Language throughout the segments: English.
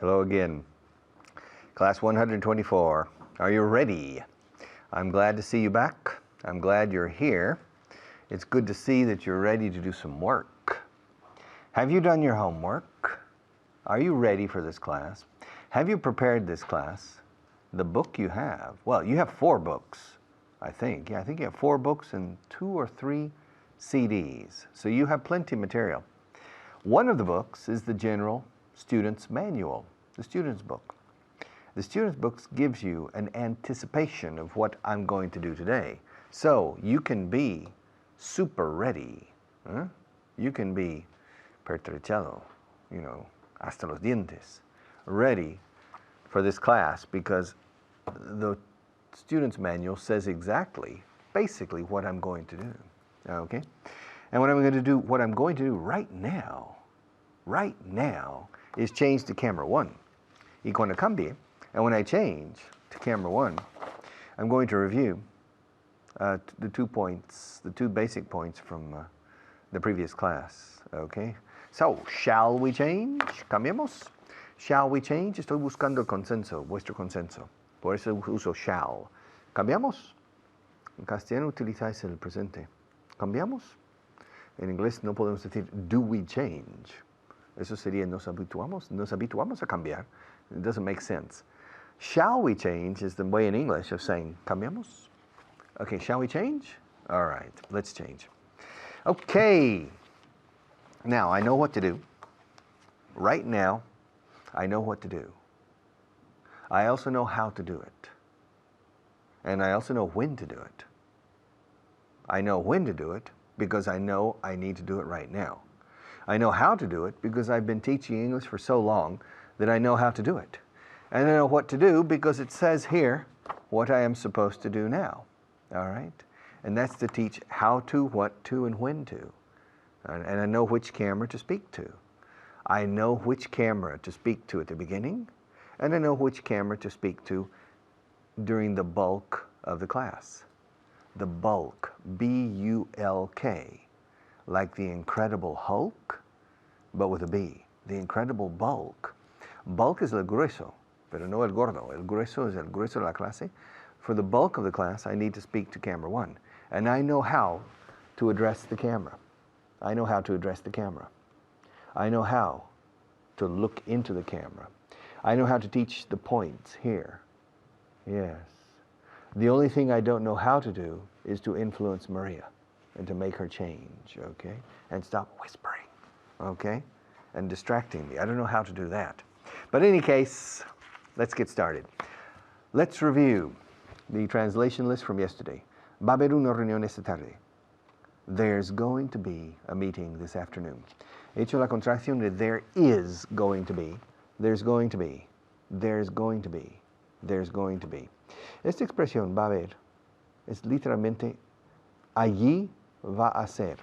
Hello again. Class 124. Are you ready? I'm glad to see you back. I'm glad you're here. It's good to see that you're ready to do some work. Have you done your homework? Are you ready for this class? Have you prepared this class? The book you have, well, you have 4 books, I think. Yeah, I think you have 4 books and 2 or 3 CDs. So you have plenty of material. One of the books is the General Student's Manual, the student's book. The student's book gives you an anticipation of what I'm going to do today. So you can be super ready. Huh? You can be pertrechado, hasta los dientes, ready for this class because the student's manual says basically what I'm going to do. Okay? And what I'm going to do right now is change to camera 1. Y cuando cambie, and when I change to camera 1, I'm going to review the 2 basic points from the previous class. Okay? So, shall we change? ¿Cambiamos? Shall we change? Estoy buscando el consenso, vuestro consenso. Por eso uso shall. ¿Cambiamos? En castellano utilizáis el presente. ¿Cambiamos? En inglés no podemos decir do we change. Eso sería nos habituamos a cambiar. It doesn't make sense. Shall we change is the way in English of saying cambiamos. Okay, shall we change? All right, let's change. Okay. Now, I know what to do. Right now, I know what to do. I also know how to do it. And I also know when to do it. I know when to do it because I know I need to do it right now. I know how to do it because I've been teaching English for so long that I know how to do it. And I know what to do because it says here what I am supposed to do now. All right? And that's to teach how to, what to, and when to. And I know which camera to speak to. I know which camera to speak to at the beginning, and I know which camera to speak to during the bulk of the class. The bulk, B-U-L-K, like the Incredible Hulk, but with a B. The Incredible Bulk. Bulk is el grueso, pero no el gordo. El grueso is el grueso de la clase. For the bulk of the class, I need to speak to camera 1. And I know how to address the camera. I know how to address the camera. I know how to look into the camera. I know how to teach the points here. Yes. The only thing I don't know how to do is to influence Maria and to make her change, okay? And stop whispering, okay? And distracting me. I don't know how to do that. But in any case, let's get started. Let's review the translation list from yesterday. Va a haber una reunión esta tarde. There's going to be a meeting this afternoon. He hecho la contracción de there is going to be, there's going to be, there's going to be, there's going to be. Esta expresión va a haber es literalmente allí va a ser.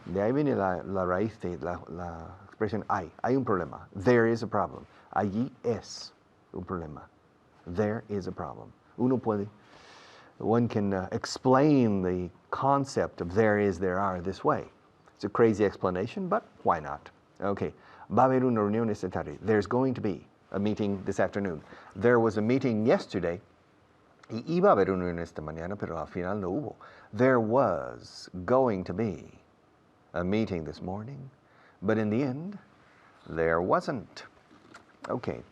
De ahí viene la raíz de la expresión hay. Hay un problema. There is a problem. Allí es un problema. There is a problem. One can explain the concept of there is, there are this way. It's a crazy explanation, but why not? Okay. Va a haber una reunión esta tarde. There's going to be a meeting this afternoon. There was a meeting yesterday. Y iba a haber una reunión esta mañana, pero al final no hubo. There was going to be a meeting this morning, but in the end, there wasn't. Okay.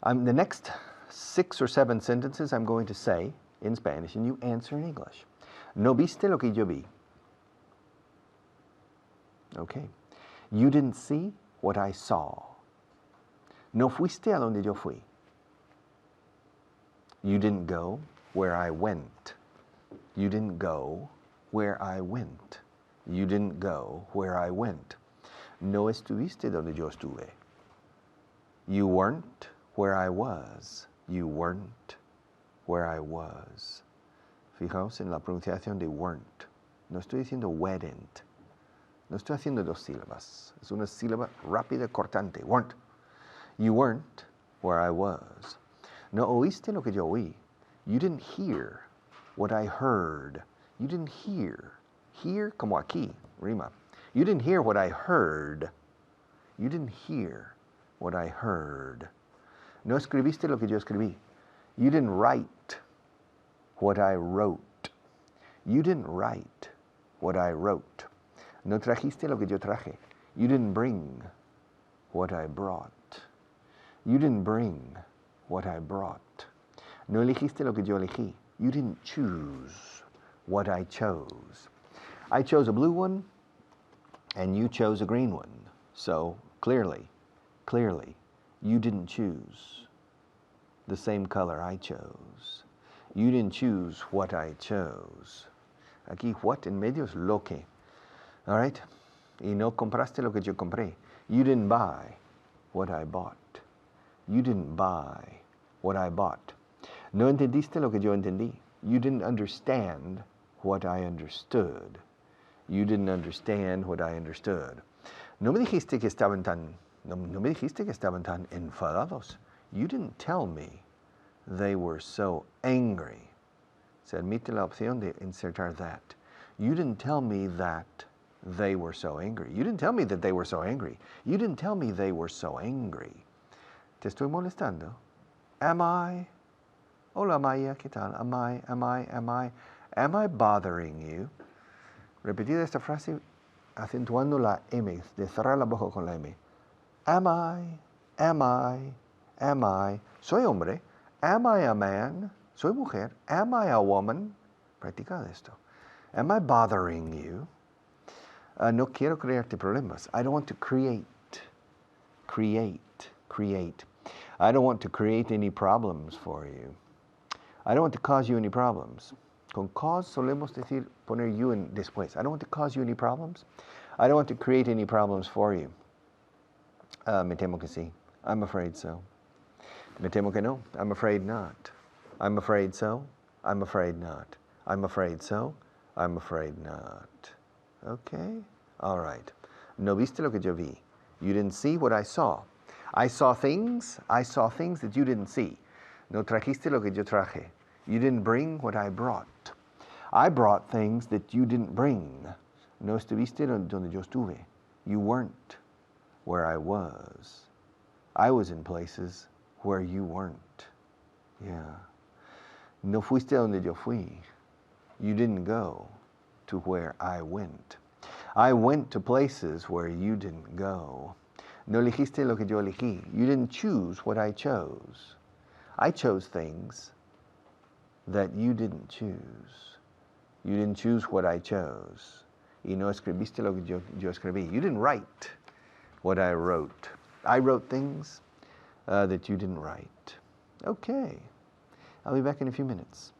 The next 6 or 7 sentences I'm going to say in Spanish, and you answer in English. ¿No viste lo que yo vi? Okay. You didn't see what I saw. No fuiste a donde yo fui. You didn't go where I went. You didn't go where I went. You didn't go where I went. No estuviste donde yo estuve. You weren't where I was. You weren't where I was. Fijaos en la pronunciación de weren't. No estoy diciendo weren't. No estoy haciendo 2 sílabas. Es una sílaba rápida, cortante. Weren't. You weren't where I was. No oíste lo que yo oí. You didn't hear what I heard. You didn't hear. Hear como aquí, rima. You didn't hear what I heard. You didn't hear what I heard. No escribiste lo que yo escribí. You didn't write what I wrote. You didn't write what I wrote. No trajiste lo que yo traje. You didn't bring what I brought. You didn't bring what I brought. No elegiste lo que yo elegí. You didn't choose what I chose. I chose a blue one, and you chose a green one. So clearly, you didn't choose the same color I chose. You didn't choose what I chose. Aquí what en medio es lo que. All right? Y no compraste lo que yo compré. You didn't buy what I bought. You didn't buy what I bought. No entendiste lo que yo entendí. You didn't understand what I understood. You didn't understand what I understood. No me dijiste que estaban tan enfadados. You didn't tell me they were so angry. Se admite la opción de insertar that. You didn't tell me that they were so angry. You didn't tell me that they were so angry. You didn't tell me they were so angry. Te estoy molestando. Am I? Hola Maya, ¿qué tal? Am I bothering you? Repetida esta frase acentuando la M, de cerrar la boca con la M. Am I? Soy hombre. Am I a man? Soy mujer. Am I a woman? Practica esto. Am I bothering you? No quiero crearte problemas. I don't want to create. I don't want to create any problems for you. I don't want to cause you any problems. Con cause solemos decir, poner you en después. I don't want to cause you any problems. I don't want to create any problems for you. Me temo que sí. I'm afraid so. Me temo que no. I'm afraid not. I'm afraid so. I'm afraid not. I'm afraid so. I'm afraid not. Okay? All right. No viste lo que yo vi. You didn't see what I saw. I saw things that you didn't see. No trajiste lo que yo traje. You didn't bring what I brought. I brought things that you didn't bring. No estuviste donde yo estuve. You weren't where I was. I was in places where you weren't. Yeah. No fuiste donde yo fui. You didn't go to where I went. I went to places where you didn't go. No elegiste lo que yo elegí. You didn't choose what I chose. I chose things that you didn't choose. You didn't choose what I chose. Y no escribiste lo que yo escribí. You didn't write what I wrote. I wrote things that you didn't write. Okay. I'll be back in a few minutes.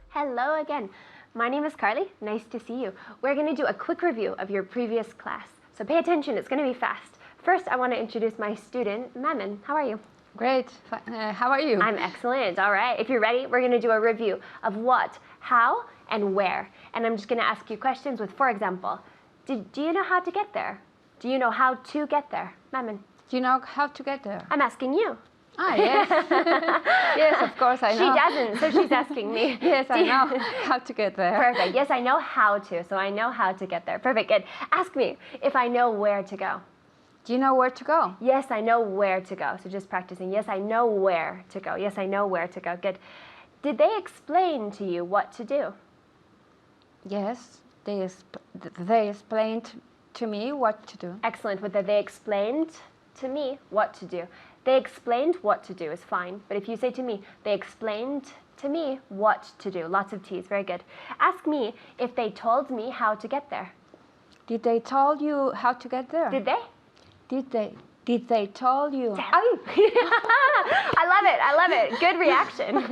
Hello again. My name is Carly. Nice to see you. We're going to do a quick review of your previous class. So pay attention, it's going to be fast. First, I want to introduce my student, Mamin. How are you? Great. How are you? I'm excellent. All right. If you're ready, we're going to do a review of what, how, and where. And I'm just going to ask you questions with, for example, do you know how to get there? Do you know how to get there? Mamin. Do you know how to get there? I'm asking you. Ah, yes. Yes, of course I know. She doesn't, so she's asking me. Yes, I know how to get there. Perfect. Yes, I know how to, so I know how to get there. Perfect. Good. Ask me if I know where to go. Do you know where to go? Yes, I know where to go. So just practicing. Yes, I know where to go. Yes, I know where to go. Good. Did they explain to you what to do? Yes, they explained to me what to do. Excellent. Whether they explained to me what to do. They explained what to do is fine. But if you say to me, they explained to me what to do. Lots of T's. Very good. Ask me if they told me how to get there. Did they tell you how to get there? Did they? Did they tell you? Oh. I love it. Good reaction.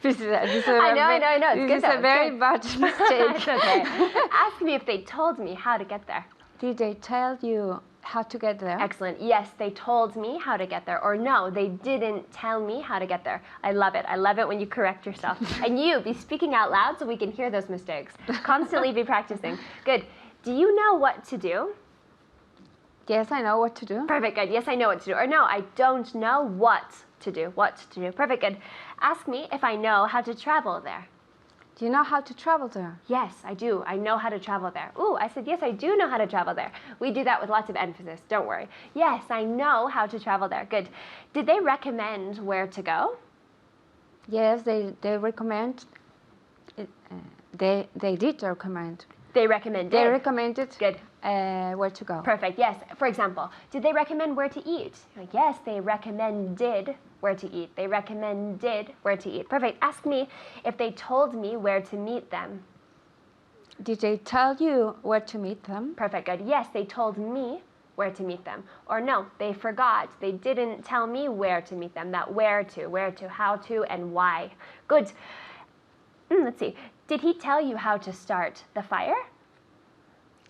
I know. It's This is a very bad mistake. It's okay. Ask me if they told me how to get there. Did they tell you how to get there? Excellent. Yes, they told me how to get there. Or no, they didn't tell me how to get there. I love it. I love it when you correct yourself. And you, be speaking out loud so we can hear those mistakes. Constantly be practicing. Good. Do you know what to do? Yes, I know what to do. Perfect. Good. Yes, I know what to do. Or no, I don't know what to do. What to do. Perfect. Good. Ask me if I know how to travel there. Do you know how to travel there? Yes, I do. I know how to travel there. Ooh, I said, yes, I do know how to travel there. We do that with lots of emphasis. Don't worry. Yes, I know how to travel there. Good. Did they recommend where to go? Yes, they recommend. They did recommend. They recommended. They recommended. Good. Where to go? Perfect. Yes. For example, did they recommend where to eat? Like, yes, they recommended where to eat. They recommended where to eat. Perfect. Ask me if they told me where to meet them. Did they tell you where to meet them? Perfect. Good. Yes, they told me where to meet them. Or no, they forgot. They didn't tell me where to meet them. That where to, how to, and why. Good. Let's see. Did he tell you how to start the fire?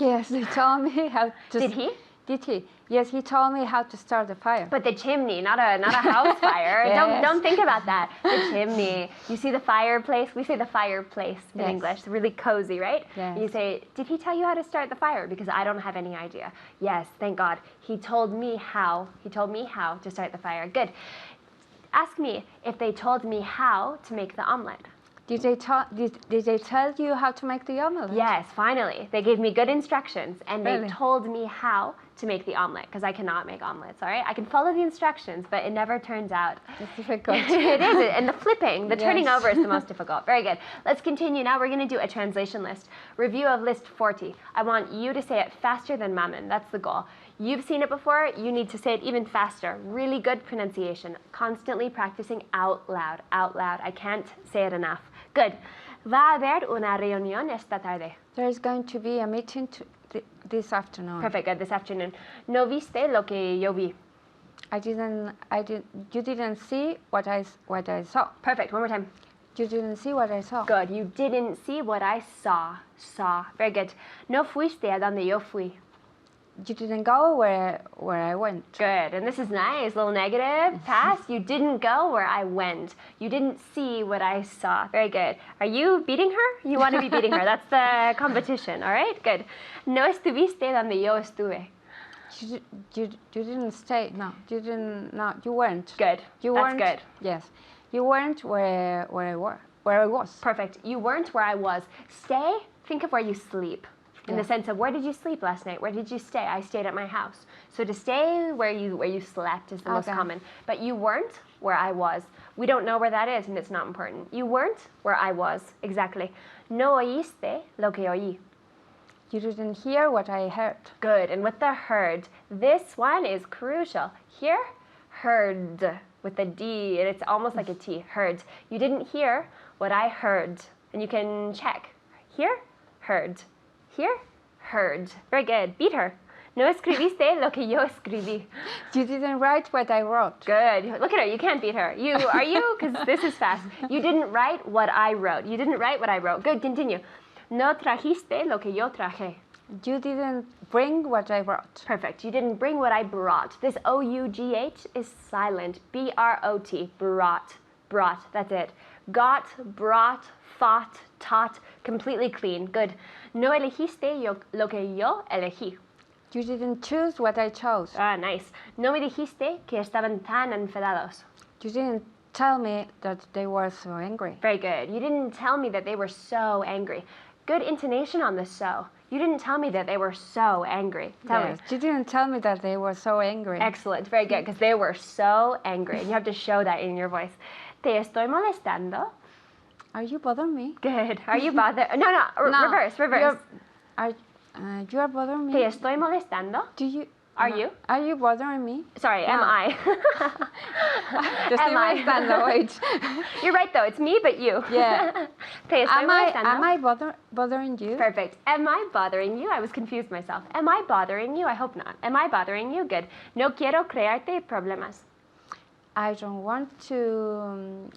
Yes, they told me how to. Did he? Did he? Yes, he told me how to start the fire. But the chimney, not a house fire. Yes. Don't think about that. The chimney. You see the fireplace? We say the fireplace in Yes. English. It's really cozy, right? Yes. You say, did he tell you how to start the fire? Because I don't have any idea. Yes, thank God. He told me how. He told me how to start the fire. Good. Ask me if they told me how to make the omelet. Did they tell you how to make the omelet? Yes, finally. They gave me good instructions and they Really? told me how to make the omelet because I cannot make omelets, all right? I can follow the instructions, but it never turns out. It's difficult. It is, and the flipping, the turning Yes. over is the most difficult. Very good. Let's continue. Now we're going to do a translation list. Review of list 40. I want you to say it faster than Mamen. That's the goal. You've seen it before. You need to say it even faster. Really good pronunciation. Constantly practicing out loud. Out loud. I can't say it enough. Good. Va a haber una reunión esta tarde. There's going to be a meeting this afternoon. Perfect. Good. This afternoon. No viste lo que yo vi. You didn't see what I saw. Perfect. One more time. You didn't see what I saw. Good. You didn't see what I saw. Saw. Very good. No fuiste a donde yo fui. You didn't go where I went. Good. And this is nice. Little negative. Past. You didn't go where I went. You didn't see what I saw. Very good. Are you beating her? You want to be beating her. That's the competition. All right? Good. No estuviste donde yo estuve. You didn't stay. No, you didn't. No, you weren't. Good. You That's weren't. good. Yes, you weren't where I was. Perfect. You weren't where I was. Stay. Think of where you sleep. In the sense of where did you sleep last night? Where did you stay? I stayed at my house. So to stay where you slept is the most common. But you weren't where I was. We don't know where that is, and it's not important. You weren't where I was. Exactly. No oíste lo que oí. You didn't hear what I heard. Good. And with the heard, this one is crucial. Here, heard with a D, and it's almost like a T. Heard. You didn't hear what I heard, and you can check. Here, heard. Here, heard. Very good. Beat her. No escribiste lo que yo escribí. You didn't write what I wrote. Good. Look at her. You can't beat her. Are you? Because this is fast. You didn't write what I wrote. You didn't write what I wrote. Good. Continue. No trajiste lo que yo traje. You didn't bring what I brought. Perfect. You didn't bring what I brought. This O-U-G-H is silent. B-R-O-T. Brought. Brought. That's it. Got, brought, fought, taught. Completely clean. Good. No elegiste lo que yo elegí. You didn't choose what I chose. Ah, nice. No me dijiste que estaban tan enfadados. You didn't tell me that they were so angry. Very good. You didn't tell me that they were so angry. Good intonation on the so. You didn't tell me that they were so angry. Tell me. You didn't tell me that they were so angry. Excellent. Very good, because they were so angry. And you have to show that in your voice. Te estoy molestando. Are you bothering me? Good. Are you bothered? No. Reverse. You are bothering me. Te estoy molestando. Are you? Are you bothering me? Sorry, am I? Te estoy Am I? molestando, wait. You're right, though. It's me, but you. Yeah. Te estoy molestando. Am I bothering you? Perfect. Am I bothering you? I was confused myself. Am I bothering you? I hope not. Am I bothering you? Good. No quiero crearte problemas. I don't want to.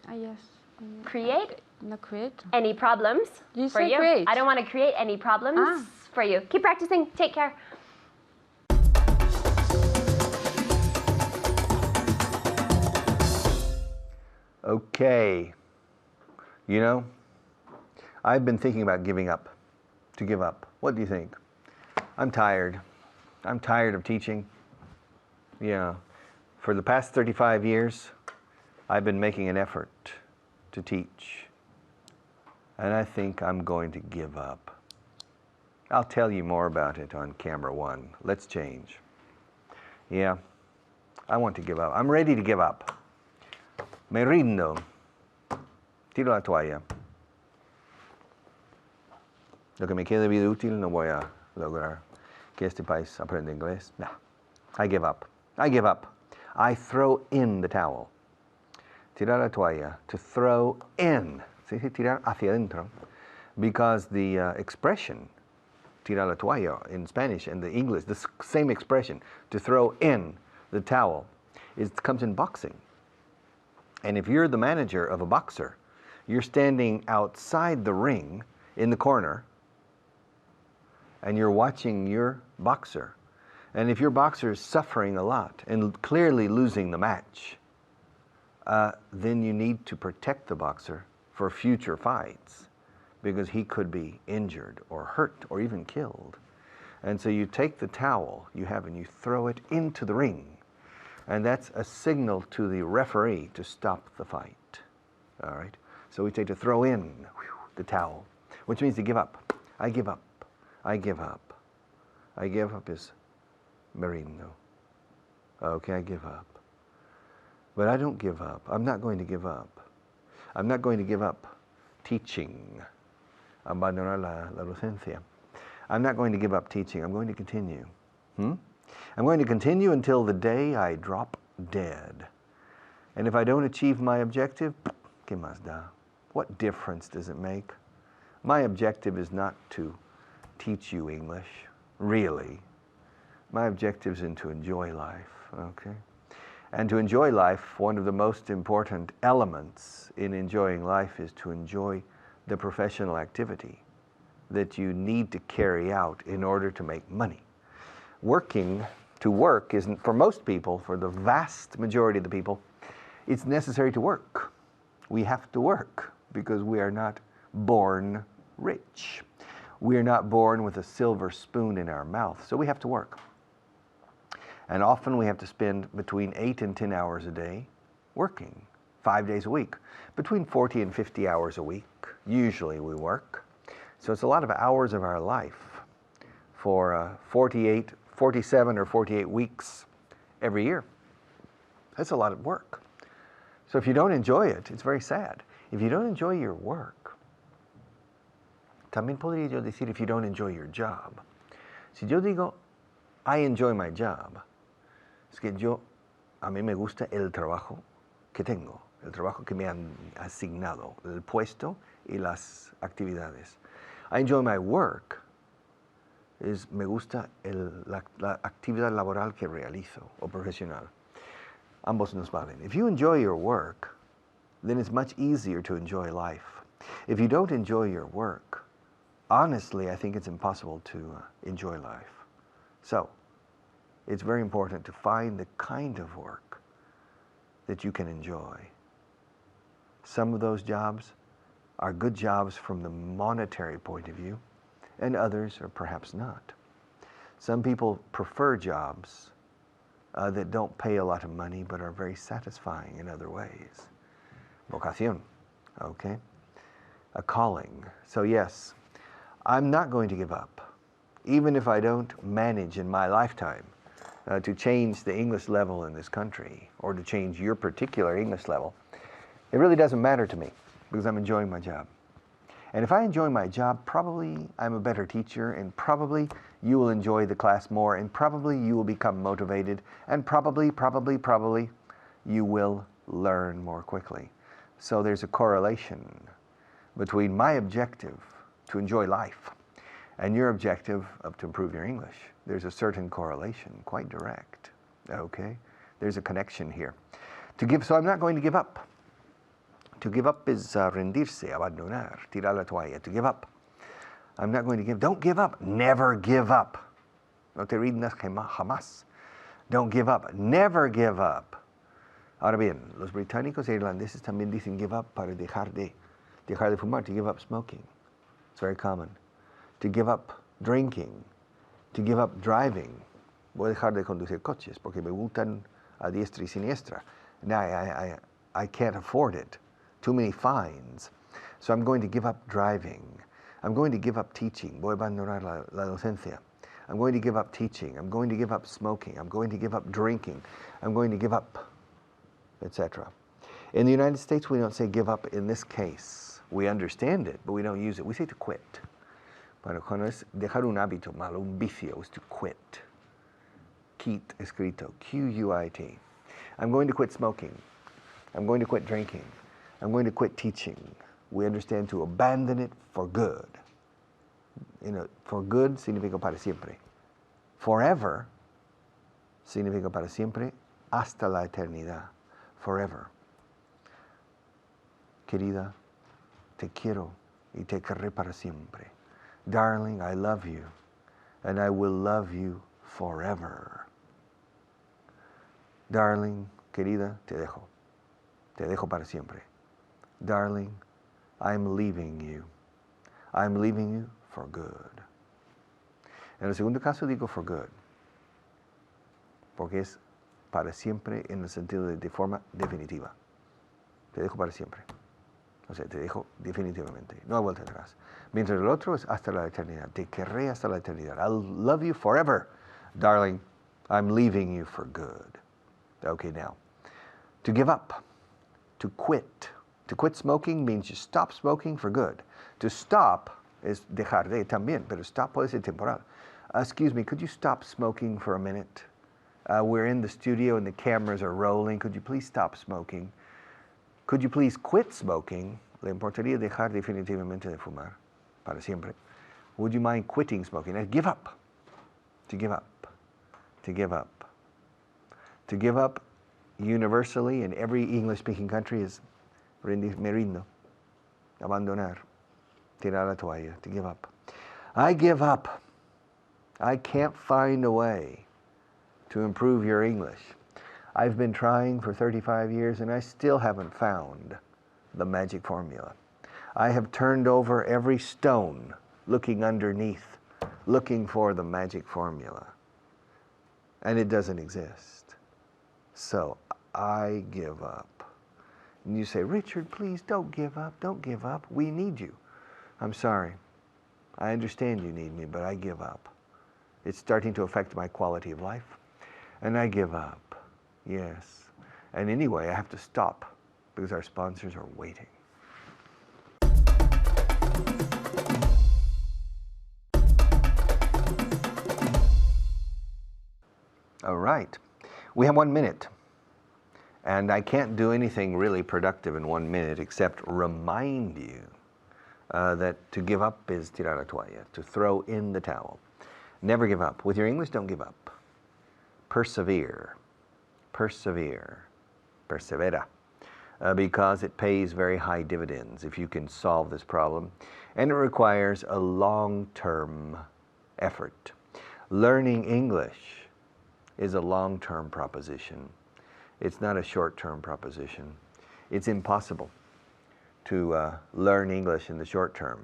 Create No, create. any problems You for say you. create. I don't want to create any problems for you. Keep practicing. Take care. Okay. You know, I've been thinking about giving up. To give up. What do you think? I'm tired. I'm tired of teaching. Yeah. For the past 35 years, I've been making an effort to teach. And I think I'm going to give up. I'll tell you more about it on camera 1. Let's change. Yeah, I want to give up. I'm ready to give up. Me rindo. Tiro la toalla. Lo que me quede de vida útil no voy a lograr que este país aprenda inglés. No. I give up. I give up. I throw in the towel. Tirar la toalla, to throw in. Se dice tirar hacia adentro. Because the expression, tirar la toalla in Spanish and the English, the same expression, to throw in the towel, comes in boxing. And if you're the manager of a boxer, you're standing outside the ring in the corner and you're watching your boxer. And if your boxer is suffering a lot and clearly losing the match, then you need to protect the boxer for future fights because he could be injured or hurt or even killed. And so you take the towel you have and you throw it into the ring. And that's a signal to the referee to stop the fight. All right? So we take to throw in the towel, which means to give up. I give up. I give up. I give up is merino. Okay, I give up. But I don't give up. I'm not going to give up. I'm not going to give up teaching. Abandonar la docencia. I'm not going to give up teaching. I'm going to continue. I'm going to continue until the day I drop dead. And if I don't achieve my objective, ¿qué más da? What difference does it make? My objective is not to teach you English, really. My objective is to enjoy life, okay? And to enjoy life, one of the most important elements in enjoying life is to enjoy the professional activity that you need to carry out in order to make money. To work isn't, for most people, for the vast majority of the people, it's necessary to work. We have to work because we are not born rich. We are not born with a silver spoon in our mouth, so we have to work. And often we have to spend between 8 and 10 hours a day working, 5 days a week, between 40 and 50 hours a week. Usually we work. So it's a lot of hours of our life for 47 or 48 weeks every year. That's a lot of work. So if you don't enjoy it, it's very sad. If you don't enjoy your work, también podría yo decir if you don't enjoy your job. Si yo digo, I enjoy my job, es que a mí me gusta el trabajo que tengo, el trabajo que me han asignado, el puesto y las actividades. I enjoy my work, me gusta la actividad laboral que realizo o profesional. Ambos nos valen. If you enjoy your work, then it's much easier to enjoy life. If you don't enjoy your work, honestly, I think it's impossible to enjoy life. So, it's very important to find the kind of work that you can enjoy. Some of those jobs are good jobs from the monetary point of view, and others are perhaps not. Some people prefer jobs that don't pay a lot of money but are very satisfying in other ways. Vocación, okay? A calling. So yes, I'm not going to give up, even if I don't manage in my lifetime to change the English level in this country or to change your particular English level. It really doesn't matter to me because I'm enjoying my job. And if I enjoy my job, probably I'm a better teacher, and probably you will enjoy the class more, and probably you will become motivated, and probably you will learn more quickly. So there's a correlation between my objective to enjoy life and your objective to improve your English. There's a certain correlation, quite direct, okay? There's a connection here. So I'm not going to give up. To give up is rendirse, abandonar, tirar la toalla, to give up. I'm not going to don't give up, never give up. No te rindas jamás. Don't give up, never give up. Ahora bien, los británicos e irlandeses también dicen give up para dejar de fumar, to give up smoking. It's very common. To give up drinking, to give up driving. Voy a dejar de conducir coches porque me multan a diestra y siniestra. Now I can't afford it. Too many fines. So I'm going to give up driving. I'm going to give up teaching. Voy a abandonar la docencia. I'm going to give up teaching. I'm going to give up smoking. I'm going to give up drinking. I'm going to give up, etc. In the United States, we don't say give up in this case. We understand it, but we don't use it. We say to quit. Bueno, cuando es dejar un hábito malo, un vicio, is to quit. Quit, escrito, Q-U-I-T. I'm going to quit smoking. I'm going to quit drinking. I'm going to quit teaching. We understand to abandon it for good. For good significa para siempre. Forever significa para siempre, hasta la eternidad. Forever. Querida, te quiero y te querré para siempre. Darling, I love you, and I will love you forever. Darling, querida, te dejo para siempre. Darling, I'm leaving you. I'm leaving you for good. En el segundo caso digo for good, porque es para siempre en el sentido de forma definitiva. Te dejo para siempre. O sea, te dejo definitivamente. No hay vuelta atrás. Mientras el otro es hasta la eternidad. Te querré hasta la eternidad. I'll love you forever. Darling, I'm leaving you for good. Okay, now. To give up. To quit. To quit smoking means you stop smoking for good. To stop es dejar de también, pero stop puede ser temporal. Excuse me, could you stop smoking for a minute? We're in the studio and the cameras are rolling. Could you please stop smoking? Could you please quit smoking? ¿Le importaría dejar definitivamente de fumar para siempre? Would you mind quitting smoking? And give up. To give up. To give up. To give up universally in every English-speaking country is me rindo. Abandonar. Tirar la toalla. To give up. I give up. I can't find a way to improve your English. I've been trying for 35 years and I still haven't found the magic formula. I have turned over every stone looking underneath, looking for the magic formula. And it doesn't exist. So I give up. And you say, Richard, please don't give up. Don't give up. We need you. I'm sorry. I understand you need me, but I give up. It's starting to affect my quality of life. And I give up. Yes. And anyway, I have to stop because our sponsors are waiting. All right. We have 1 minute. And I can't do anything really productive in 1 minute except remind you that to give up is tirar la toalla, to throw in the towel. Never give up. With your English, don't give up. Persevere. Persevere. Persevera. Because it pays very high dividends if you can solve this problem. And it requires a long-term effort. Learning English is a long-term proposition. It's not a short-term proposition. It's impossible to learn English in the short term.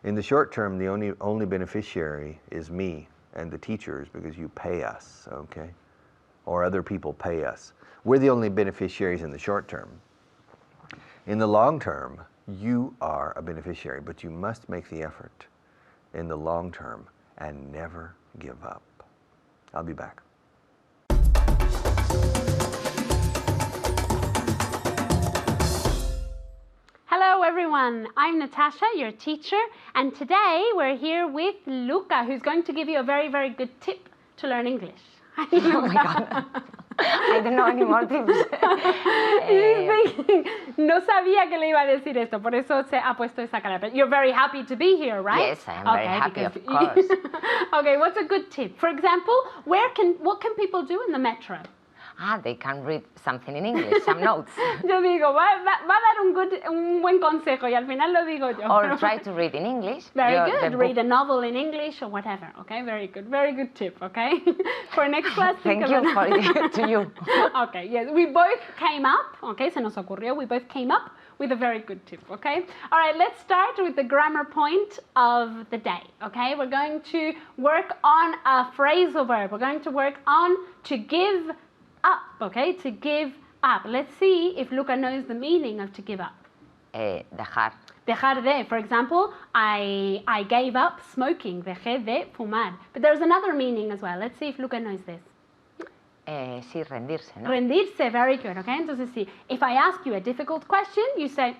In the short term, the only beneficiary is me and the teachers because you pay us, okay? Or other people pay us. We're the only beneficiaries in the short term. In the long term, you are a beneficiary, but you must make the effort in the long term and never give up. I'll be back. Hello everyone, I'm Natasha, your teacher, and today we're here with Luca, who's going to give you a very, very good tip to learn English. Oh my God. I don't know any more tips. No sabía que le iba a decir esto, por eso se ha puesto esa cara. But you're very happy to be here, right? Yes, I am very happy, of course. Okay, what's a good tip? For example, what can people do in the metro? They can read something in English, some notes. Yo digo, va a dar un buen consejo y al final lo digo yo. Or try to read in English. Very good. Read a novel in English or whatever. Okay, very good. Very good tip. Okay, for next class. Thank you to you. Okay, yes, we both came up. Okay, se nos ocurrió. We both came up with a very good tip. Okay. All right. Let's start with the grammar point of the day. Okay, we're going to work on a phrasal verb. We're going to work on to give up, okay? To give up. Let's see if Luca knows the meaning of to give up. Dejar. Dejar de, for example, I gave up smoking. Dejé de fumar. But there's another meaning as well. Let's see if Luca knows this. Sí, rendirse, ¿no? Rendirse, very good, okay? Entonces, sí, if I ask you a difficult question, you say,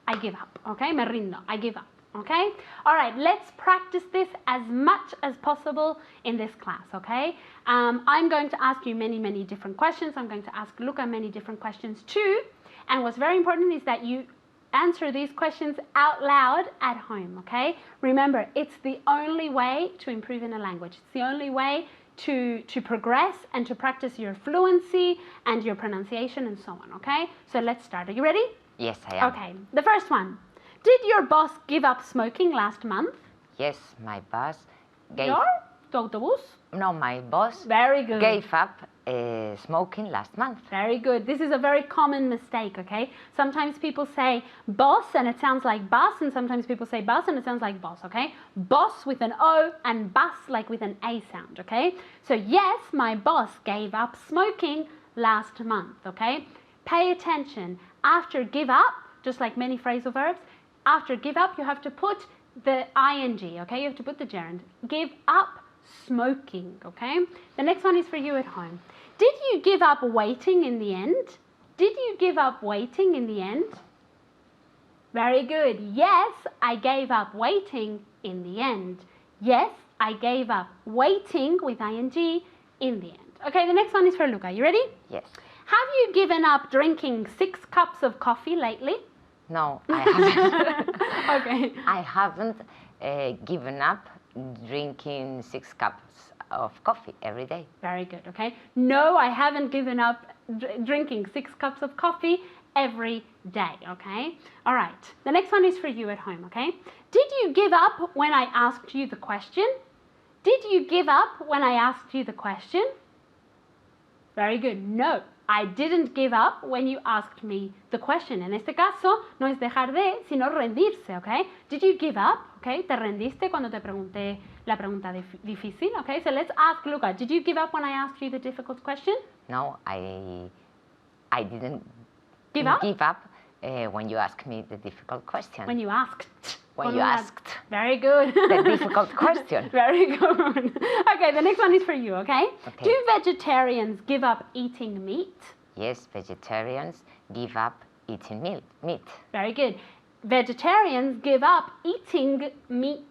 I give up, okay? Me rindo, I give up, okay? All right, let's practice this as much as possible in this class, okay? I'm going to ask you many, many different questions. I'm going to ask Luca many different questions too. And what's very important is that you answer these questions out loud at home, okay? Remember, it's the only way to improve in a language. It's the only way to progress and to practice your fluency and your pronunciation and so on, okay? So let's start. Are you ready? Yes, I am. Okay, the first one. Did your boss give up smoking last month? Yes, my boss gave... Tu autobús? No, my boss Very good. gave up smoking last month. Very good. This is a very common mistake, okay? Sometimes people say boss and it sounds like bus, and sometimes people say bus and it sounds like boss, okay? Boss with an O and bus like with an A sound, okay? So yes, my boss gave up smoking last month, okay? Pay attention. After give up, just like many phrasal verbs, after give up you have to put the ing, okay? You have to put the gerund. Give up smoking, okay? The next one is for you at home. Did you give up waiting in the end? Did you give up waiting in the end? Very good. Yes, I gave up waiting in the end. Yes, I gave up waiting with ing in the end. Okay, the next one is for Luca. You ready? Yes. Have you given up drinking 6 cups of coffee lately? No, I haven't. Okay. I haven't given up drinking 6 cups of coffee every day. Very good, okay? No, I haven't given up drinking 6 cups of coffee every day, okay? All right, the next one is for you at home, okay? Did you give up when I asked you the question? Did you give up when I asked you the question? Very good. No, I didn't give up when you asked me the question. En este caso, no es dejar de, sino rendirse, okay? Did you give up? Okay, te rendiste cuando te pregunté la pregunta difícil, okay? So let's ask Luca, did you give up when I asked you the difficult question? No, I didn't Give up? give up when you asked me the difficult question. When you asked. When you asked Very good. the difficult question. Very good. Okay, the next one is for you, okay? Okay. Do vegetarians give up eating meat? Yes, vegetarians give up eating meat. Very good. Vegetarians give up eating meat,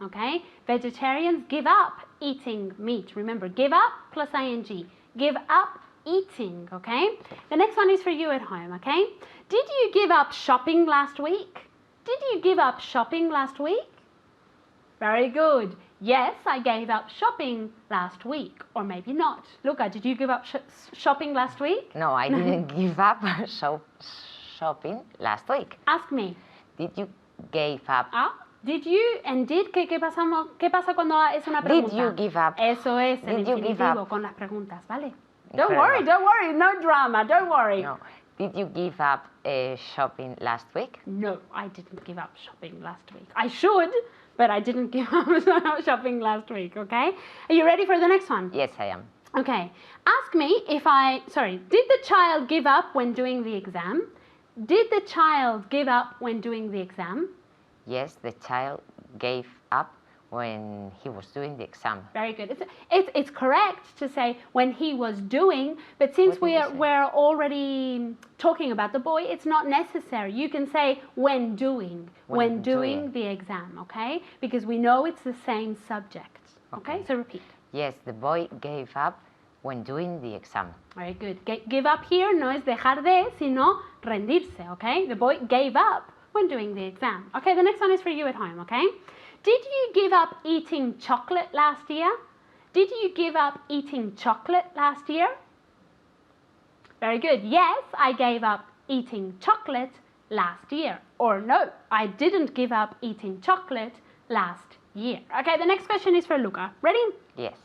okay? Vegetarians give up eating meat. Remember, give up plus ing. Give up eating, okay? The next one is for you at home, okay? Did you give up shopping last week? Did you give up shopping last week? Very good. Yes, I gave up shopping last week. Or maybe not. Luca, did you give up shopping last week? No, I didn't give up shopping last week. Ask me. Did you give up? Ah, did you and did, ¿qué pasa cuando es una pregunta? Did you give up? Eso es el Did you give infinitivo up? con las preguntas, ¿vale? Incredible. Don't worry, no drama, don't worry. No. Did you give up shopping last week? No, I didn't give up shopping last week. I should, but I didn't give up shopping last week, okay? Are you ready for the next one? Yes, I am. Okay. Ask me did the child give up when doing the exam? Did the child give up when doing the exam? Yes, the child gave up when he was doing the exam. Very good. It's correct to say when he was doing, but since What did you say? we're already talking about the boy, it's not necessary. You can say when doing When doing doing. the exam, okay? Because we know it's the same subject. Okay, Okay. so repeat. Yes, the boy gave up when doing the exam. Very good. Give up here no es dejar de, sino rendirse, okay? The boy gave up when doing the exam. Okay, the next one is for you at home, okay? Did you give up eating chocolate last year? Did you give up eating chocolate last year? Very good. Yes, I gave up eating chocolate last year. Or no, I didn't give up eating chocolate last year. Okay, the next question is for Luca. Ready? Yes.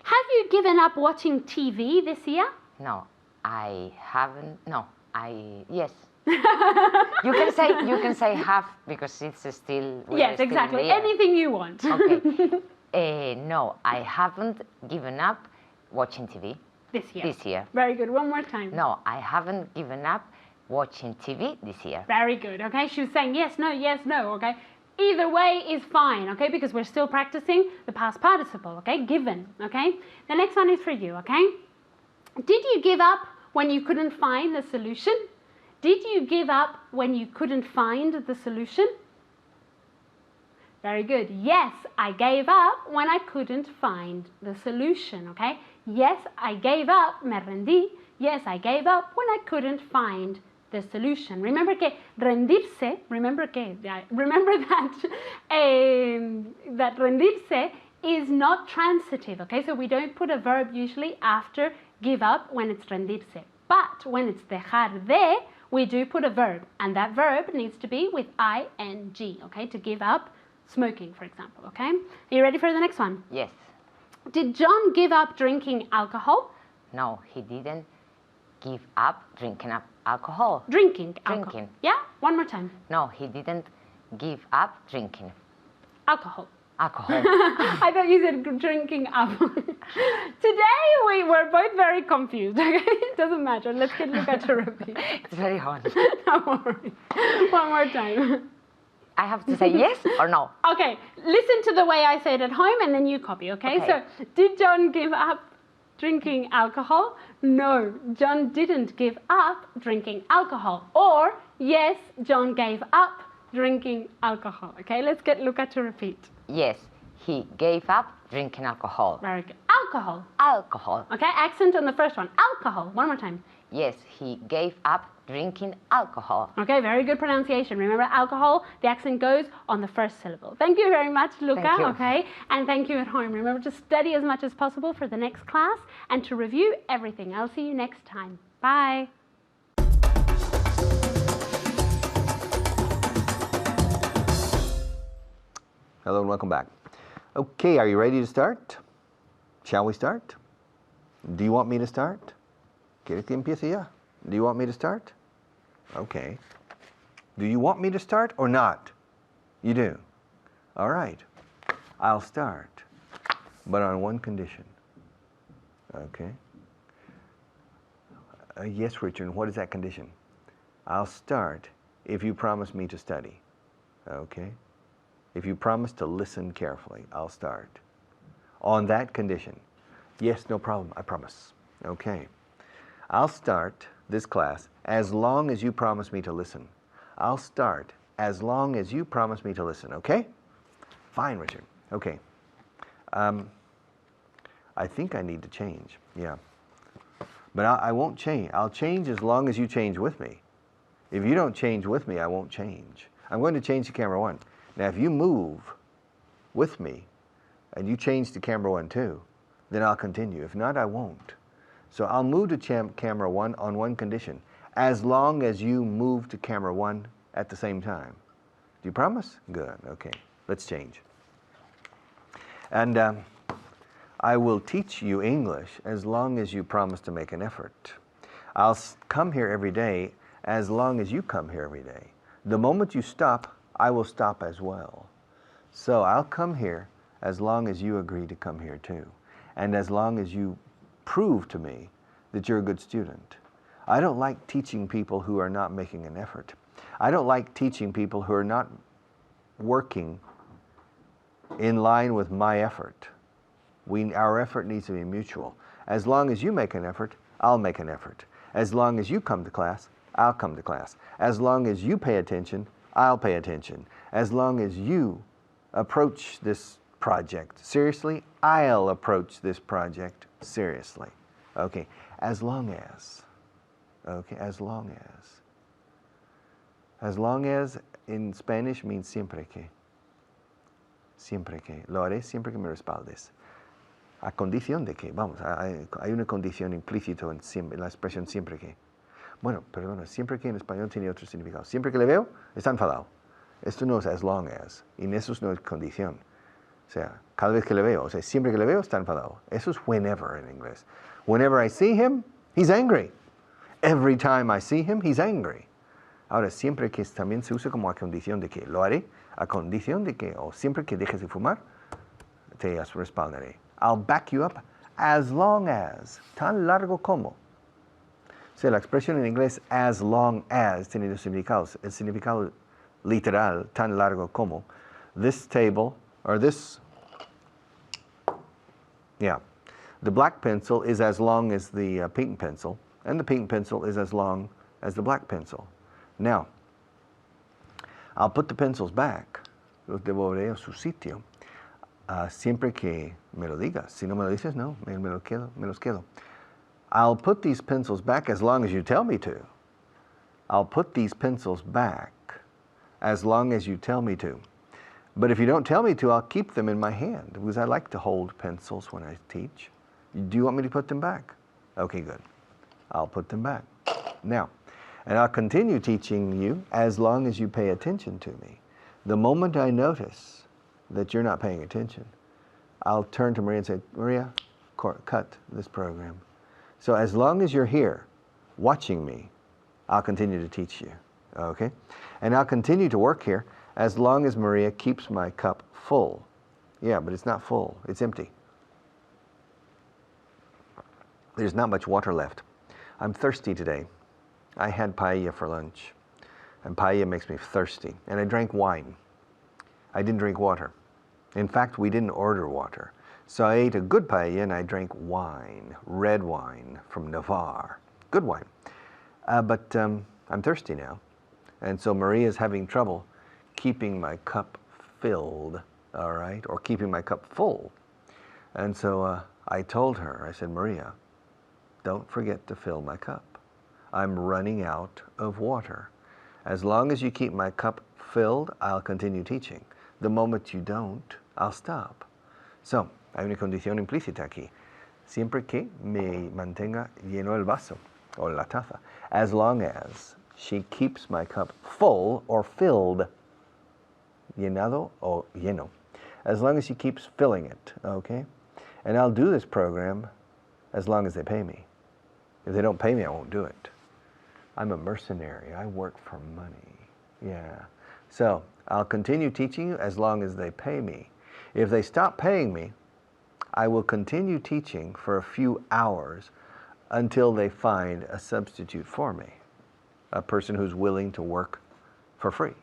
Have you given up watching TV this year? No, I haven't. No, yes. You can say have because it's still. we are Yes, still exactly. there. Anything you want. Okay. No, I haven't given up watching TV This year. this year. Very good. One more time. No, I haven't given up watching TV this year. Very good, okay? She was saying yes, no, okay? Either way is fine, okay? Because we're still practicing the past participle, okay? Given, okay? The next one is for you, okay? Did you give up when you couldn't find the solution? Did you give up when you couldn't find the solution? Very good. Yes, I gave up when I couldn't find the solution, okay? Yes, I gave up, me rendí. Yes, I gave up when I couldn't find the solution. Remember que rendirse, remember that that rendirse is not transitive, okay? So we don't put a verb usually after give up when it's rendirse. But when it's dejar de, we do put a verb, and that verb needs to be with ing, okay? To give up smoking, for example, okay? Are you ready for the next one? Yes. Did John give up drinking alcohol? No, he didn't give up drinking alcohol. Drinking alcohol. Drinking. Yeah? One more time. No, he didn't give up drinking Alcohol. alcohol. I thought you said drinking alcohol. Today we were both very confused, okay? It doesn't matter. Let's get Luca to repeat. It's very hard. Don't worry. One more time. I have to say yes or no. Okay, listen to the way I say it at home and then you copy, okay? Okay. So, did John give up drinking alcohol? No, John didn't give up drinking alcohol. Or, yes, John gave up drinking alcohol. Okay, let's get Luca to repeat. Yes, he gave up drinking alcohol. Very good. Alcohol. Alcohol. Okay, accent on the first one. Alcohol. One more time. Yes, he gave up drinking alcohol. Okay, very good pronunciation. Remember, alcohol, the accent goes on the first syllable. Thank you very much, Luca. Thank you. Okay, and thank you at home. Remember to study as much as possible for the next class and to review everything. I'll see you next time. Bye. Hello and welcome back. Okay, are you ready to start? Shall we start? Do you want me to start? ¿Quieres que empiece ya? Do you want me to start? Okay. Do you want me to start or not? You do. All right. I'll start, but on one condition. Okay. Yes, Richard, what is that condition? I'll start if you promise me to study. Okay. If you promise to listen carefully, I'll start. On that condition. Yes, no problem, I promise. Okay. I'll start this class as long as you promise me to listen. I'll start as long as you promise me to listen, okay? Fine, Richard. Okay. I think I need to change, yeah. But I won't change. I'll change as long as you change with me. If you don't change with me, I won't change. I'm going to change to camera 1. Now, if you move with me and you change to camera 1 too, then I'll continue. If not, I won't. So I'll move to camera 1 on one condition, as long as you move to camera 1 at the same time. Do you promise? Good, okay. Let's change. And I will teach you English as long as you promise to make an effort. I'll come here every day as long as you come here every day. The moment you stop, I will stop as well. So I'll come here as long as you agree to come here too. And as long as you prove to me that you're a good student. I don't like teaching people who are not making an effort. I don't like teaching people who are not working in line with my effort. Our effort needs to be mutual. As long as you make an effort, I'll make an effort. As long as you come to class, I'll come to class. As long as you pay attention, I'll pay attention. As long as you approach this project seriously, I'll approach this project seriously. Okay, as long as. Okay, as long as. As long as in Spanish means siempre que. Siempre que. Lo haré siempre que me respaldes. A condición de que, vamos, hay una condición implícita en la expresión siempre que. Bueno, perdona, siempre que en español tiene otro significado. Siempre que le veo, está enfadado. Esto no es as long as, y eso no es condición. O sea, cada vez que le veo, o sea, siempre que le veo, está enfadado. Eso es whenever en inglés. Whenever I see him, he's angry. Every time I see him, he's angry. Ahora, siempre que también se usa como a condición de que, lo haré a condición de que, o siempre que dejes de fumar, te respaldaré. I'll back you up as long as, tan largo como. sea, la expresión en inglés as long as tiene dos significados. El significado literal, tan largo como, this table, or this, yeah, the black pencil is as long as the pink pencil, and the pink pencil is as long as the black pencil. Now, I'll put the pencils back, los devolveré a su sitio, siempre que me lo digas. Si no me lo dices, no, me los quedo. I'll put these pencils back as long as you tell me to. I'll put these pencils back as long as you tell me to. But if you don't tell me to, I'll keep them in my hand, because I like to hold pencils when I teach. Do you want me to put them back? Okay, good. I'll put them back. Now, and I'll continue teaching you as long as you pay attention to me. The moment I notice that you're not paying attention, I'll turn to Maria and say, Maria, cut this program. So as long as you're here watching me, I'll continue to teach you, okay? And I'll continue to work here as long as Maria keeps my cup full. Yeah, but it's not full, it's empty. There's not much water left. I'm thirsty today. I had paella for lunch, and paella makes me thirsty, and I drank wine. I didn't drink water. In fact, we didn't order water. So I ate a good paella and I drank wine, red wine from Navarre. Good wine. But I'm thirsty now. And so Maria's having trouble keeping my cup filled, all right, or keeping my cup full. And so I told her, I said, Maria, don't forget to fill my cup. I'm running out of water. As long as you keep my cup filled, I'll continue teaching. The moment you don't, I'll stop. So, hay una condición implícita aquí. Siempre que me mantenga lleno el vaso, o la taza. As long as she keeps my cup full or filled, llenado o lleno. As long as she keeps filling it, okay? And I'll do this program as long as they pay me. If they don't pay me, I won't do it. I'm a mercenary. I work for money. Yeah. So I'll continue teaching you as long as they pay me. If they stop paying me, I will continue teaching for a few hours until they find a substitute for me, a person who's willing to work for free,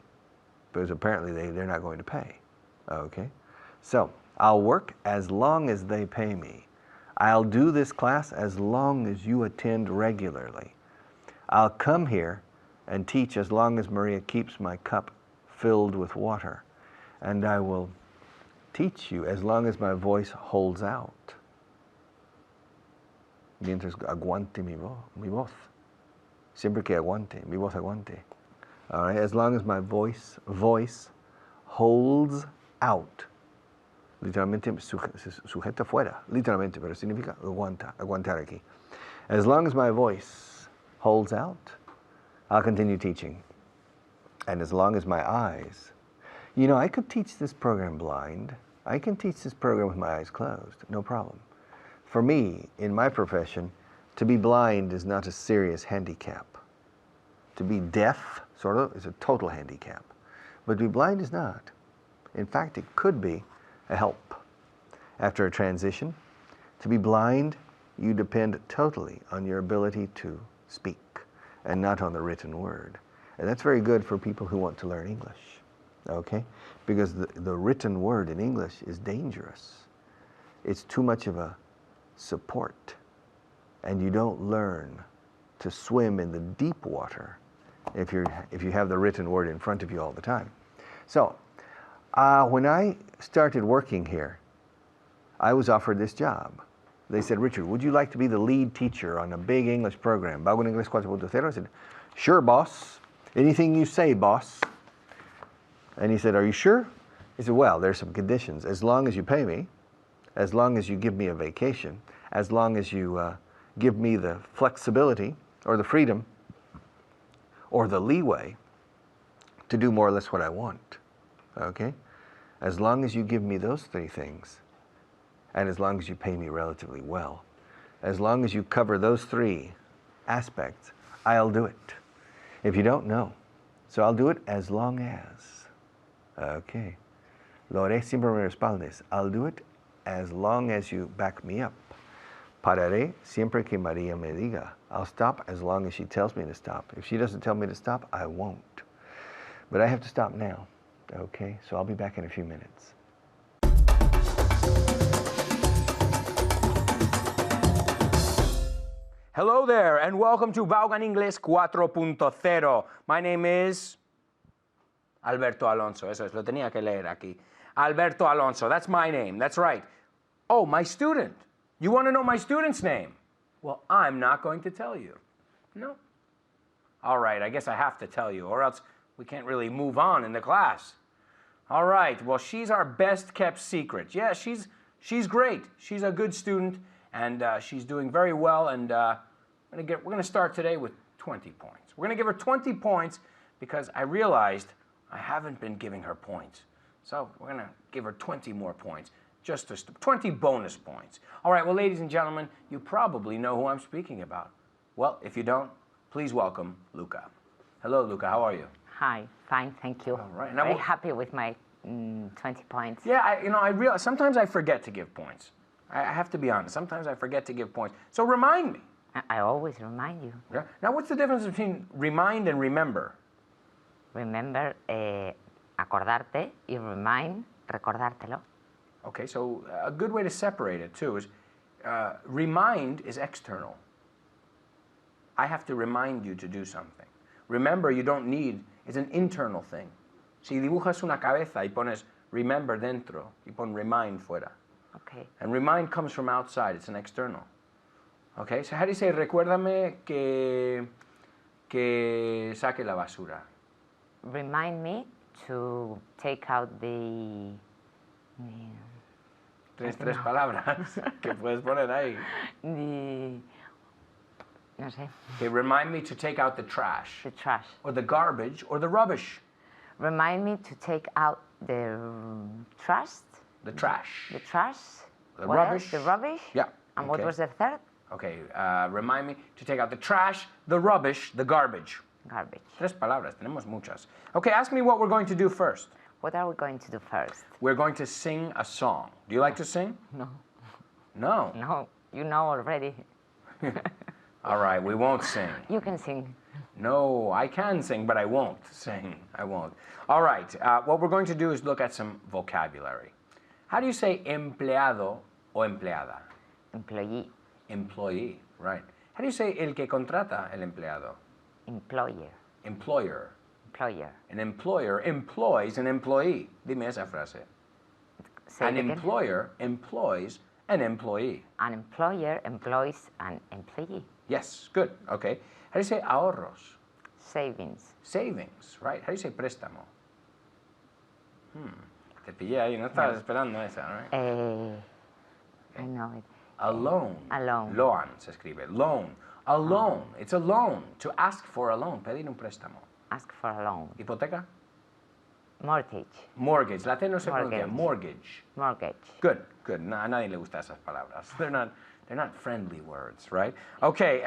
because apparently they're not going to pay. Okay? So I'll work as long as they pay me. I'll do this class as long as you attend regularly. I'll come here and teach as long as Maria keeps my cup filled with water. And I will teach you as long as my voice holds out. Mientras aguante mi voz. Siempre que aguante, mi voz aguante. All right, as long as my voice holds out. Literalmente sujeta fuera, literalmente, pero significa aguantar aquí. As long as my voice holds out, I'll continue teaching. And as long as my eyes, you know, I could teach this program blind. I can teach this program with my eyes closed, no problem. For me, in my profession, to be blind is not a serious handicap. To be deaf, sort of, is a total handicap. But to be blind is not. In fact, it could be a help. After a transition, to be blind, you depend totally on your ability to speak and not on the written word. And that's very good for people who want to learn English, okay? Because the written word in English is dangerous. It's too much of a support, and you don't learn to swim in the deep water if you have the written word in front of you all the time. So, when I started working here, I was offered this job. They said, Richard, would you like to be the lead teacher on a big English program, Vago en Inglés 4.0? I said, sure, boss. Anything you say, boss. And he said, are you sure? He said, well, there's some conditions. As long as you pay me, as long as you give me a vacation, as long as you give me the flexibility or the freedom or the leeway to do more or less what I want, okay? As long as you give me those three things, and as long as you pay me relatively well, as long as you cover those three aspects, I'll do it. If you don't know, so I'll do it as long as. Okay. Lo haré siempre me respaldes. I'll do it as long as you back me up. Pararé siempre que María me diga. I'll stop as long as she tells me to stop. If she doesn't tell me to stop, I won't. But I have to stop now, okay? So I'll be back in a few minutes. Hello there, and welcome to Vaughan English 4.0. My name is Alberto Alonso. Eso es, lo tenía que leer aquí. Alberto Alonso, that's my name, that's right. Oh, my student. You want to know my student's name? Well, I'm not going to tell you. No. All right, I guess I have to tell you, or else we can't really move on in the class. All right, well, she's our best kept secret. Yeah, she's great. She's a good student, and she's doing very well, and we're going to start today with 20 points. We're going to give her 20 points because I realized I haven't been giving her points. So we're going to give her 20 more points, just 20 bonus points. All right, well, ladies and gentlemen, you probably know who I'm speaking about. Well, if you don't, please welcome Luca. Hello, Luca, how are you? Hi, fine, thank you. All right. Now, Very happy with my 20 points. Yeah, I realize sometimes I forget to give points. I have to be honest. Sometimes I forget to give points. So remind me. I always remind you. Yeah? Now, what's the difference between remind and remember? Remember, acordarte, y remind, recordártelo. Okay, so a good way to separate it too is remind is external. I have to remind you to do something. Remember, you don't need, it's an internal thing. Si dibujas una cabeza y pones remember dentro, y pon remind fuera. Okay. And remind comes from outside, it's an external. Okay, so how do you say recuérdame que saque la basura? Remind me to take out the... Tres palabras que puedes poner ahí. No sé. Okay, remind me to take out the trash. The trash. Or the garbage, or the rubbish. Remind me to take out the trash. The trash. The trash. The What rubbish. else? The rubbish. Yeah. And what okay. was the third? Okay, remind me to take out the trash, the rubbish, the garbage. Garbage. Tres palabras, tenemos muchas. Okay, ask me what we're going to do first. What are we going to do first? We're going to sing a song. Do you like to sing? No. No. No, you know already. All right, we won't sing. You can sing. No, I can sing, but I won't sing. I won't. All right, what we're going to do is look at some vocabulary. How do you say empleado o empleada? Employee. Employee, right. How do you say el que contrata el empleado? Employer. Employer. Employer. An employer employs an employee. Dime esa frase. Say An it again. employer employs an employee. An employer employs an employee. Yes, good. Okay. How do you say ahorros? Savings. Savings, right? How do you say préstamo? Te pillé ahí, no estabas esperando esa, right? I know it. A loan. A loan. Loan se escribe. Loan. A loan. It's a loan. To ask for a loan. Pedir un préstamo. Ask for a loan. Hipoteca. Mortgage. Mortgage. La T no se pronuncia. Mortgage. Mortgage. Mortgage. Good. Good. No, a nadie le gusta esas palabras. They're not friendly words, right? Okay.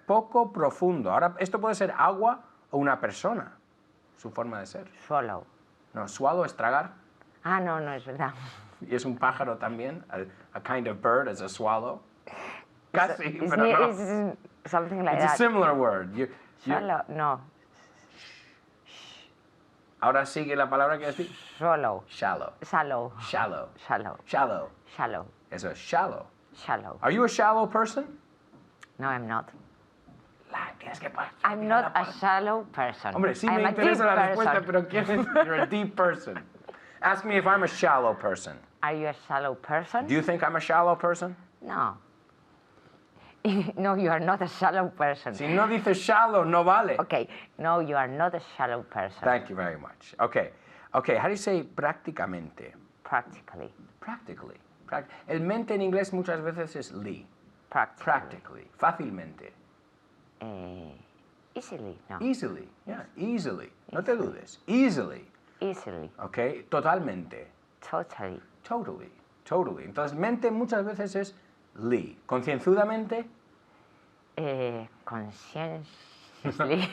Poco profundo. Ahora, esto puede ser agua o una persona. Su forma de ser. Swallow. No, swallow es tragar. Ah, no, no es verdad. Y es un pájaro también. A kind of bird is a swallow. Casi, It's, pero no. it's something like It's a that. similar word. Swallow. No. Ahora sigue la palabra que decir. Swallow. Shallow. Shallow. Shallow. Shallow. Shallow. Shallow. Eso es shallow. Shallow. Are you a shallow person? No, I'm not. Tienes que I'm not a shallow person. Hombre, sí I'm me a deep interesa la respuesta, person. pero ¿quién es? You're a deep person. Ask me if I'm a shallow person. Are you a shallow person? Do you think I'm a shallow person? No. No, you are not a shallow person. Si no dices shallow, no vale. Okay, no, you are not a shallow person. Thank you very much. Okay. Okay, how do you say prácticamente? Practically. Practically. El mente en inglés muchas veces es li. Practically. Practically. Fácilmente. Easily, no. Easily. Yeah, easily. No te dudes. Easily. Easily. Okay. Totalmente. Totally. Totally. Totally. Entonces, mente muchas veces es li. Concienzudamente, Conscientiously.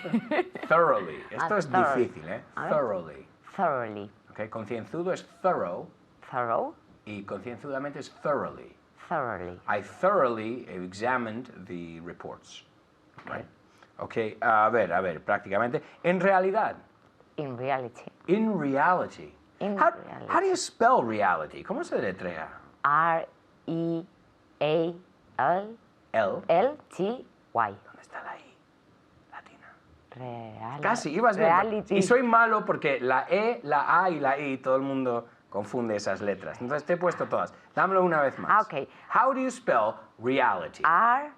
thoroughly. Esto es thoroughly. difícil, ¿eh? A ver. Thoroughly. Thoroughly. Okay. Concienzudo es thorough Thorough. y concienzudamente es thoroughly. thoroughly. I thoroughly examined the reports. Right? Okay, a ver, prácticamente. En realidad. In reality. In reality. In How reality. do you spell reality? ¿Cómo se deletrea? R-E-A-L-L-T-Y. ¿Dónde está la I latina? Real. Casi, ibas bien. Reality. Y soy malo porque la E, la A y la I, todo el mundo confunde esas letras. Entonces te he puesto todas. Dámelo una vez más. Okay. How do you spell reality? R-E-A-L-A.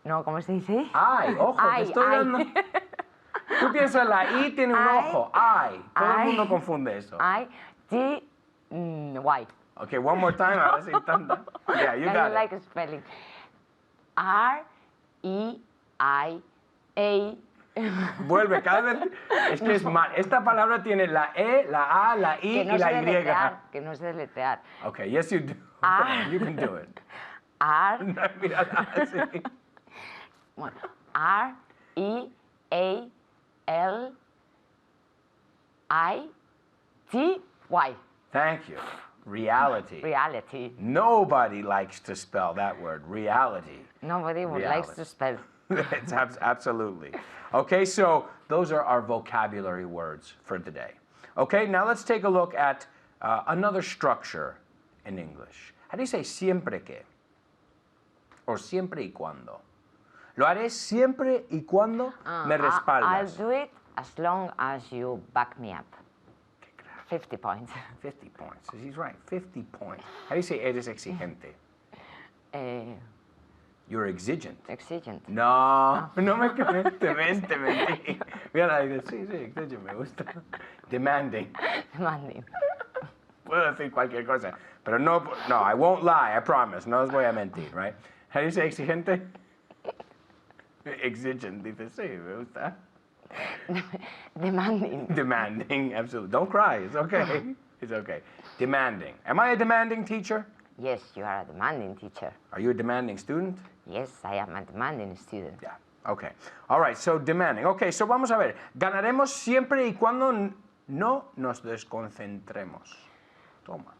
No, ¿cómo se dice? Ay, ojo, te estoy dando. Tú piensas la I tiene un ojo. Ay. Todo el mundo confunde eso. I-T-Y. Okay, one more time. Ahora sí, tanda. Yeah, you I got like it. spelling. R-E-I-A. Vuelve, cada vez. Es que es mal. Esta palabra tiene la E, la A, la I Que no y la sé Y. deletrear, que no sé deletrear. Okay, yes you do. Ah. Come on, you can do it. R, Mira, así. bueno, R-E-A-L-I-T-Y. Thank you. Reality. Reality. Nobody likes to spell that word, reality. Nobody would likes to spell. It's absolutely. Okay, so those are our vocabulary words for today. Okay, now let's take a look at another structure in English. How do you say siempre que? Or siempre y cuando? Lo haré siempre y cuando me I'll respaldas. do it as long as you back me up. 50 points. 50 points. He's right, 50 points. How do you say eres exigente? You're exigent. Exigent. No, no me te mentí. Mira, la dice, sí, exigent, me gusta. Demanding. Demanding. Puedo decir cualquier cosa, pero no, I won't lie, I promise, no os voy a mentir, right? How do you say exigente? Exigent, dice, sí, me gusta. Demanding. Demanding, absolutely. Don't cry, it's okay. It's okay. Demanding. Am I a demanding teacher? Yes, you are a demanding teacher. Are you a demanding student? Yes, I am a demanding student. Yeah, okay. All right, so demanding. Okay, so vamos a ver. Ganaremos siempre y cuando no nos desconcentremos. Toma.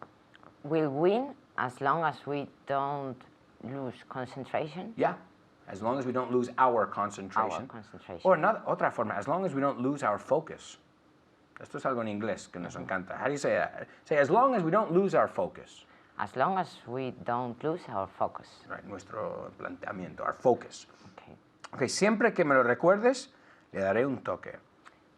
We'll win as long as we don't lose concentration. Yeah, as long as we don't lose our concentration. Our concentration. Or otra forma, as long as we don't lose our focus. Esto es algo en inglés que nos encanta. How do you say that? Say, as long as we don't lose our focus. As long as we don't lose our focus. Right, nuestro planteamiento, our focus. Okay. Okay, siempre que me lo recuerdes, le daré un toque.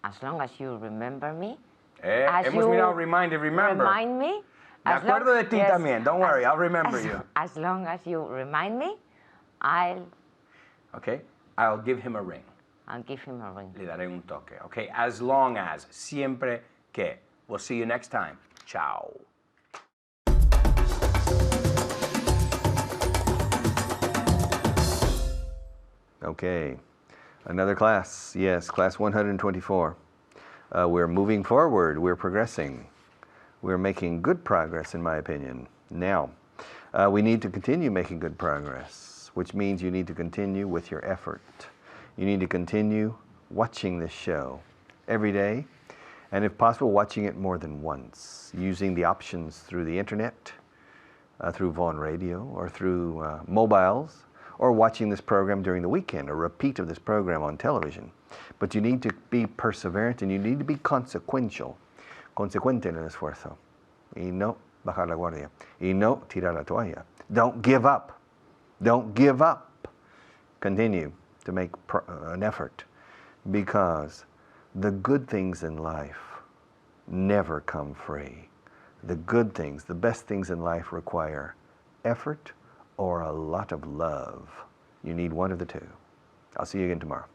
As long as you remember me. Hemos mirado remind and remember. Remind me. Me acuerdo de ti también. Don't worry, I'll remember you. As long as you remind me, I'll give him a ring. I'll give him a ring. Le daré un toque. Okay, as long as, siempre que. We'll see you next time. Ciao. Okay, another class. Yes, class 124. We're moving forward. We're progressing. We're making good progress, in my opinion. Now, we need to continue making good progress, which means you need to continue with your effort. You need to continue watching this show every day, and if possible, watching it more than once, using the options through the internet, through Vaughan Radio, or through mobiles, or watching this program during the weekend, a repeat of this program on television. But you need to be perseverant and you need to be consecuente en el esfuerzo. Y no bajar la guardia. Y no tirar la toalla. Don't give up. Don't give up. Continue to make an effort, because the good things in life never come free. The good things, the best things in life require effort or a lot of love. You need one of the two. I'll see you again tomorrow.